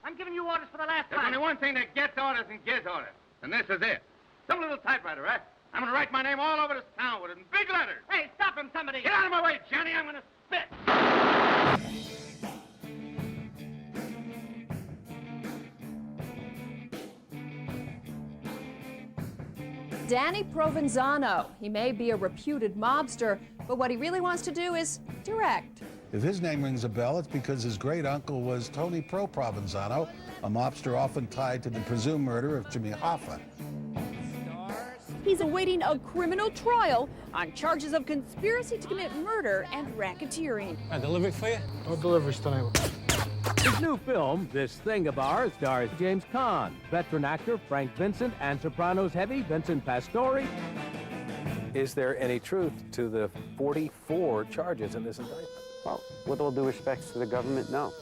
I'm giving you orders for the last There's time. only one thing that gets orders and gives orders, and this is it. Some little typewriter, right? I'm gonna write my name all over this town with it in big letters. Hey, stop him, somebody. Get out of my way, Johnny. I'm gonna spit. Danny Provenzano. He may be a reputed mobster, but what he really wants to do is direct. If his name rings a bell, it's because his great uncle was Tony Provenzano, a mobster often tied to the presumed murder of Jimmy Hoffa. He's awaiting a criminal trial on charges of conspiracy to commit murder and racketeering. A delivery for you? No deliveries tonight. His new film, This Thing of Ours, stars James Caan, veteran actor Frank Vincent, and Sopranos heavy Vincent Pastore. Is there any truth to the 44 charges in this indictment? Well, with all due respect to the government, no.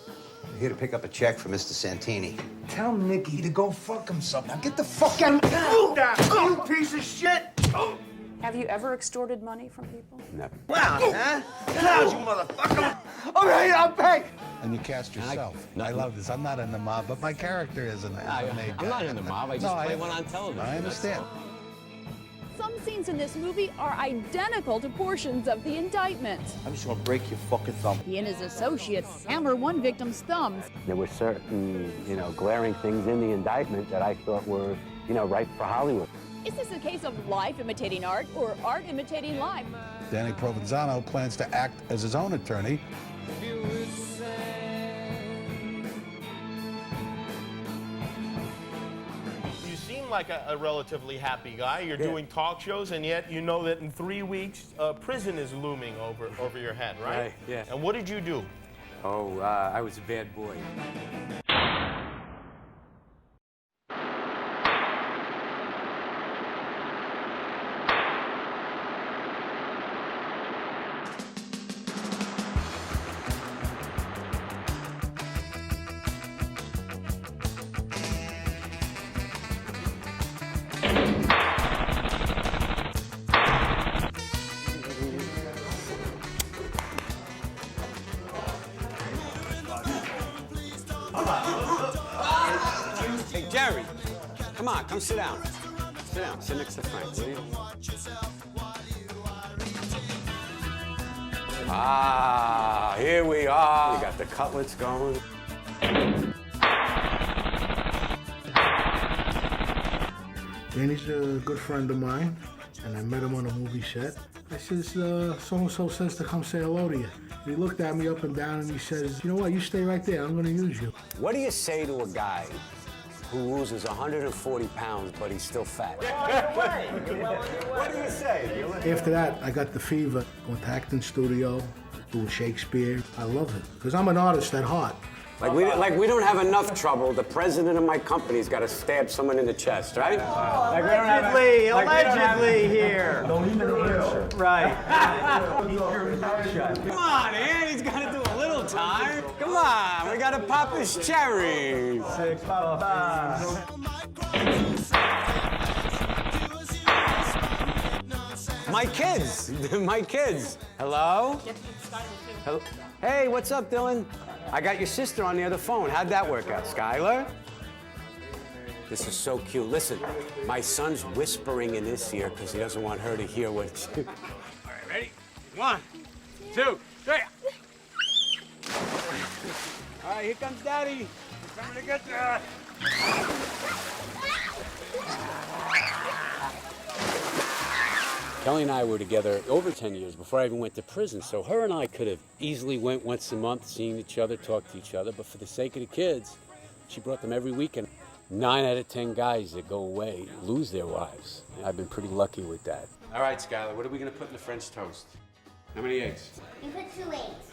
I'm here to pick up a check for Mr. Santini. Tell Nicky to go fuck himself. Now get the fuck out of here, you piece of shit! Have you ever extorted money from people? Never. Wow, huh? How's you motherfucker? All right, I'll pay. And you cast yourself. I love this. I'm not in the mob, but my character is an I'm not in the mob. I just play one on television. I understand. Some scenes in this movie are identical to portions of the indictment. I'm just gonna break your fucking thumb. He and his associates hammer one victim's thumbs. There were certain, glaring things in the indictment that I thought were, ripe for Hollywood. Is this a case of life imitating art or art imitating life? Danny Provenzano plans to act as his own attorney. You seem like a relatively happy guy. You're doing talk shows, and yet you know that in 3 weeks, prison is looming over your head, right? Right, yeah. And what did you do? Oh, I was a bad boy. Hey, Jerry, come on, come sit down. Sit down, sit next to Frank, will you? Ah, here we are. You got the cutlets going. Danny's a good friend of mine, and I met him on a movie set. I says, so-and-so says to come say hello to you. And he looked at me up and down and he says, you know what, you stay right there, I'm gonna use you. What do you say to a guy who loses 140 pounds, but he's still fat? What do you say? After that, I got the fever. Went to acting studio, doing Shakespeare. I love it, because I'm an artist at heart. Like we don't have enough trouble. The president of my company's got to stab someone in the chest, right? Allegedly here. Don't even answer. Right. Come on, Ann, he's got to do a little time. Come on, we got to pop his cherry. 6 5. My kids, my kids. Hello? Hello? Hey, what's up, Dylan? I got your sister on the other phone. How'd that work out, Skylar? This is so cute. Listen, my son's whispering in this ear because he doesn't want her to hear what it's... All right, ready? 1, 2, 3. All right, here comes Daddy. He's coming to get you. Kelly and I were together over 10 years before I even went to prison, so her and I could have easily went once a month, seeing each other, talked to each other, but for the sake of the kids, she brought them every weekend. 9 out of 10 guys that go away lose their wives. I've been pretty lucky with that. All right, Skylar, what are we gonna put in the French toast? How many eggs? You put 2 eggs.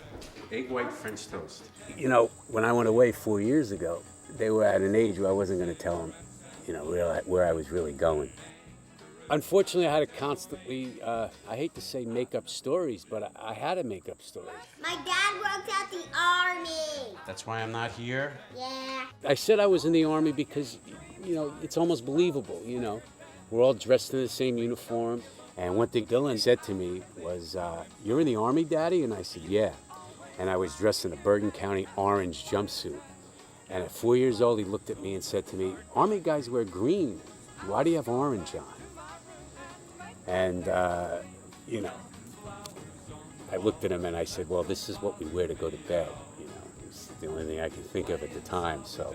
8 white French toast. You know, when I went away 4 years ago, they were at an age where I wasn't gonna tell them, where I was really going. Unfortunately, I had to constantly, I hate to say make up stories, but I had to make up stories. My dad worked at the army. That's why I'm not here? Yeah. I said I was in the army because, it's almost believable, We're all dressed in the same uniform. And one thing Dylan said to me was, you're in the army, Daddy? And I said, yeah. And I was dressed in a Bergen County orange jumpsuit. And at 4 years old, he looked at me and said to me, Army guys wear green. Why do you have orange on? And, you know, I looked at him and I said, well, this is what we wear to go to bed. You know, it's the only thing I could think of at the time. So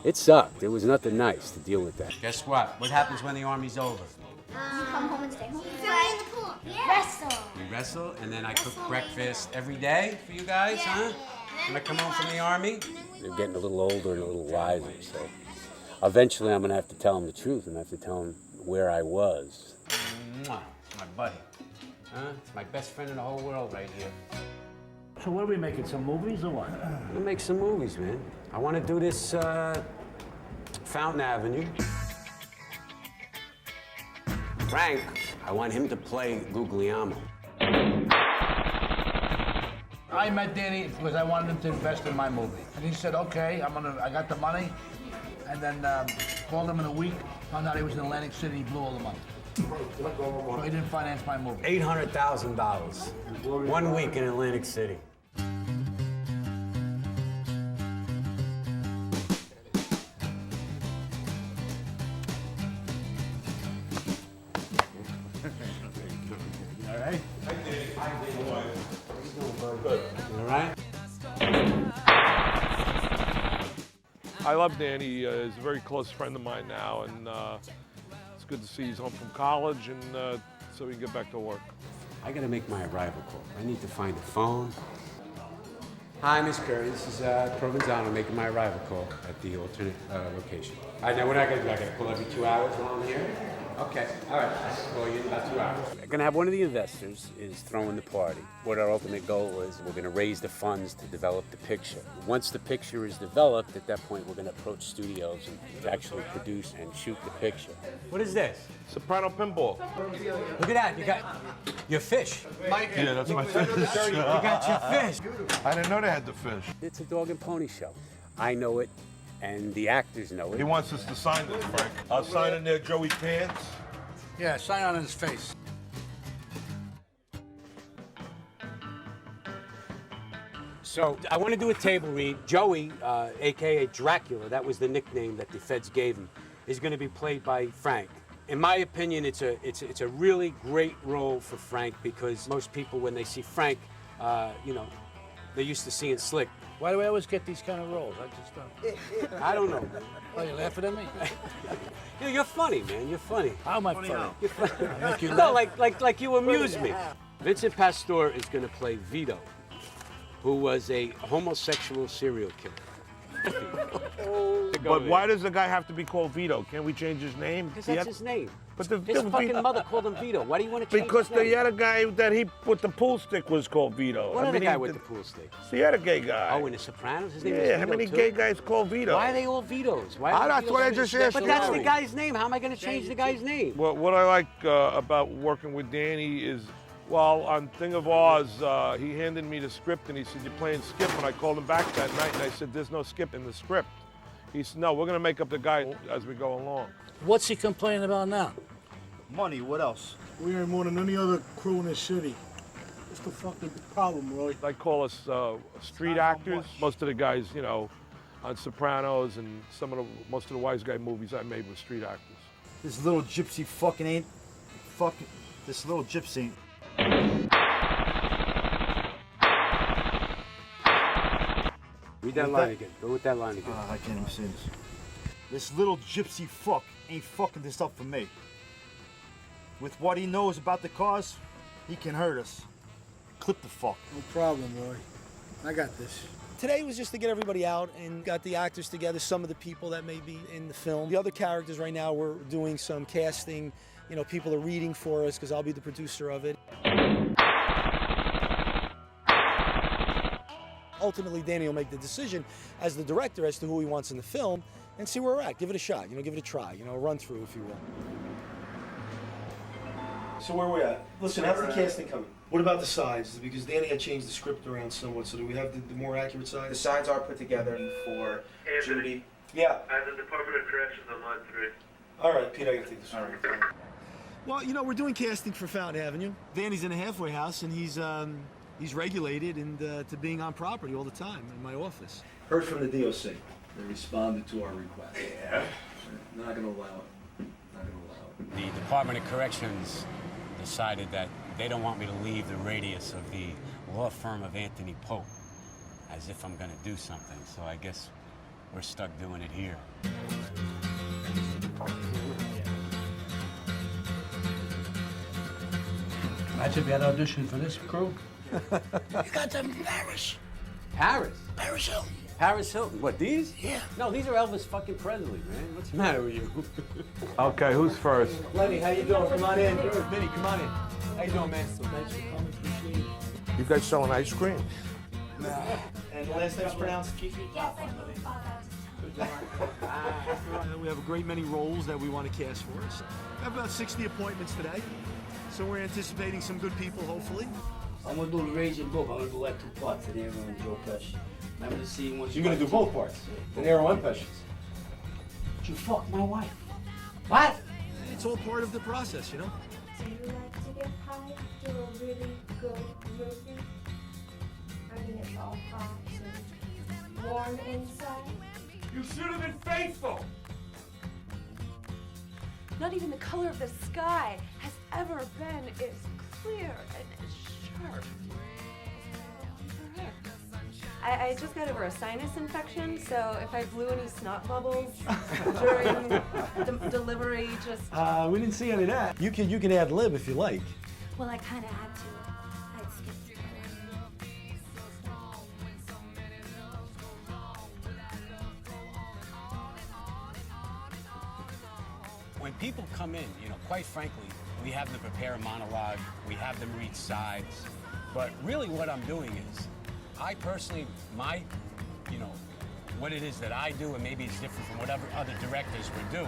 it sucked. It was nothing nice to deal with that. Guess what? What happens when the Army's over? You come home and stay home. Play in the pool. Yeah. Wrestle. We wrestle, and then I cook breakfast every day for you guys, huh? When I come home from the Army? They're getting a little older and a little wiser, so eventually I'm going to have to tell them the truth and I have to tell them where I was. Mwah. It's my buddy. Huh? It's my best friend in the whole world right here. So what are we making, some movies or what? I'm going to make some movies, man. I want to do this Fountain Avenue. Frank, I want him to play Guglielmo. I met Danny because I wanted him to invest in my movie. And he said, okay, I got the money. And then called him in a week, found out he was in Atlantic City, he blew all the money. So he didn't finance my movie. $800,000. 1 week in Atlantic City. All right? Good. All right? I love Danny. He's a very close friend of mine now, and it's good to see he's home from college, and so we can get back to work. I got to make my arrival call. I need to find a phone. Hi, Miss Curry. This is Provenzano making my arrival call at the alternate location. All right, now what I got to do? I got to call every 2 hours while I'm here? Okay, all right. I'll call you in about 2 hours. I'm going to have one of the investors is throwing the party. What our ultimate goal is, we're going to raise the funds to develop the picture. Once the picture is developed, at that point, we're going to approach studios and actually produce and shoot the picture. What is this? Soprano pinball. Look at that. You got your fish. Yeah, that's my fish. You got your fish. I didn't know they had the fish. It's a dog and pony show. I know it, and the actors know it. He wants us to sign this, Frank. I'll sign in there, Joey Pants. Yeah, sign on his face. So I want to do a table read. Joey, a.k.a. Dracula, that was the nickname that the feds gave him, is going to be played by Frank. In my opinion, it's a really great role for Frank because most people, when they see Frank, you know, they're used to seeing Slick. Why do I always get these kind of roles? I just don't. I don't know. Oh, you're laughing at me? You're funny, man. You're funny. How am I funny? You're funny. I make you No, laugh? like you amuse me. Vincent Pastore is going to play Vito, who was a homosexual serial killer. But why does the guy have to be called Vito? Can't we change his name? Because that's his name. But his fucking mother called him Vito. Why do you want to change Because his name? the other guy that he with the pool stick was called Vito. What other guy with the pool stick? The other gay guy. Oh, in The Sopranos? His name is Yeah, Vito how many too? gay guys called Vito? Why are they all Vitos? Why are That's Vitos what I so just many- asked But you. that's the guy's name. How am I going to change the guy's name? Well, what I like about working with Danny is, well, on Thing of Oz, he handed me the script and he said, you're playing Skip. And I called him back that night and I said, there's no Skip in the script. He said, no, we're going to make up the guy as we go along. What's he complaining about now? Money, what else? We earn more than any other crew in this city. What's the fucking problem, Roy? They call us street actors. Most of the guys, you know, on Sopranos and most of the wise guy movies I made were street actors. This little gypsy fucking ain't... Fucking... This little gypsy... Read that line again. Go with that line again. I can't even say this. This little gypsy fuck ain't fucking this up for me. With what he knows about the cause, he can hurt us. Clip the fuck. No problem, Roy. I got this. Today was just to get everybody out and got the actors together, some of the people that may be in the film. The other characters right now, we're doing some casting. You know, people are reading for us because I'll be the producer of it. Ultimately, Danny will make the decision as the director as to who he wants in the film and see where we're at. Give it a shot, you know, give it a try, you know, a run through, if you will. So where are we at? Listen, how's the casting coming? What about the sides? Because Danny had changed the script around somewhat, so do we have the more accurate sides? The sides are put together for Judy. Yeah. At the Department of Corrections on line 3. All right, Pete, I can take this one. Well, you know, we're doing casting for Fountain Avenue. Danny's in a halfway house, and he's regulated and to being on property all the time in my office. Heard from the DOC. They responded to our request. Yeah. Not gonna allow it. Not gonna allow it. The Department of Corrections decided that they don't want me to leave the radius of the law firm of Anthony Pope, as if I'm gonna do something. So I guess we're stuck doing it here. Imagine if you had auditioned for this crew. You got them in Paris. Paris? Paris Hilton. Paris Hilton. What, these? Yeah. No, these are Elvis fucking Presley, man. What's the matter with you? Okay, who's first? Lenny, how you doing? Come on in. Vinny, come on in. How you doing, man? So thanks for coming. Appreciate it. You guys selling ice cream? No. And the last name's pronounced? Yes, We have a great many roles that we want to cast for us. We have about 60 appointments today, so we're anticipating some good people, hopefully. I'm gonna do the Raging Bull. I'm gonna do like 2 parts, De Niro and Joe Pesci. I'm gonna see once. You're gonna do both parts? De Niro and Pesci? You fucked my wife. What? It's all part of the process, you know? Do you like to get high? Do a really good movie? I mean, it's all hot and warm inside. You should have been faithful. Not even the color of the sky has ever been as clear and as sharp. I just got over a sinus infection, so if I blew any snot bubbles during delivery, just... We didn't see any of that. You can ad lib if you like. Well, I kind of had to. I'd skipped through it. When people come in, you know, quite frankly, we have them prepare a monologue, we have them read sides, but really what I'm doing is, I personally, what it is that I do, and maybe it's different from whatever other directors would do,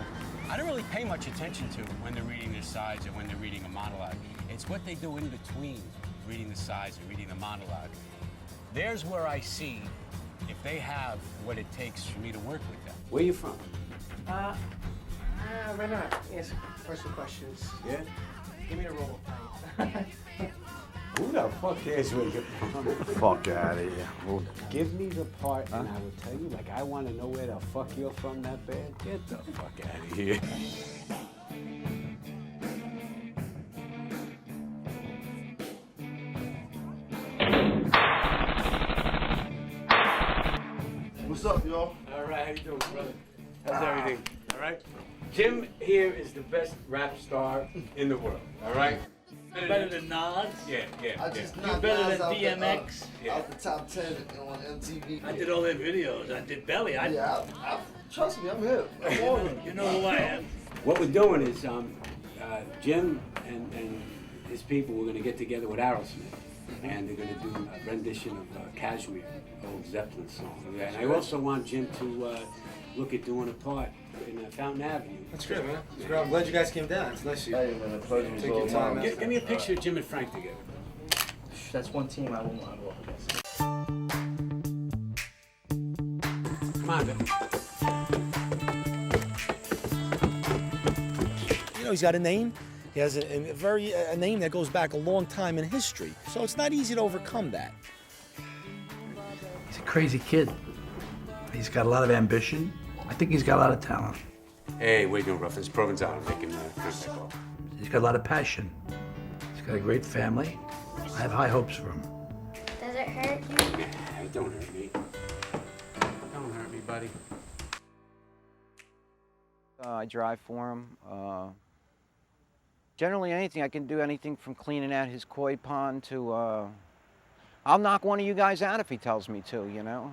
I don't really pay much attention to when they're reading their sides or when they're reading a monologue. It's what they do in between reading the sides and reading the monologue. There's where I see if they have what it takes for me to work with them. Where are you from? Right now, answer personal questions. Yeah? Give me a roll. Who the fuck cares where you're from? Fuck out of here. Well, Give me the part and I will tell you, like, I want to know where the fuck you're from that bad. Get the fuck out of here. What's up, y'all? All right, how you doing, brother? How's everything? All right? Jim here is the best rap star in the world, all right? Better than Nas? Yeah. I just you better than DMX? Out the top 10 on MTV. I did all their videos. I did Belly. Trust me, I'm hip. I'm on it. You know who I am. What we're doing is Jim and his people, we're going to get together with Aerosmith, and they're going to do a rendition of Kashmir, old Zeppelin song. And I also want Jim to look at doing a part in Fountain Avenue. That's great, man. That's great. I'm glad you guys came down. It's nice of you. Hey, man, a pleasure. Take your time. Give me a picture of Jim and Frank together. That's one team I won't go up against. Come on, baby. You know, he's got a name. He has a name that goes back a long time in history. So it's not easy to overcome that. He's a crazy kid. He's got a lot of ambition. I think he's got a lot of talent. Hey, what are you doing, Ruff? It's Provenzano making contact call. He's got a lot of passion. He's got a great family. I have high hopes for him. Does it hurt you? Nah, it don't hurt me. Don't hurt me, buddy. I drive for him. Generally anything. I can do anything from cleaning out his koi pond to... I'll knock one of you guys out if he tells me to, you know?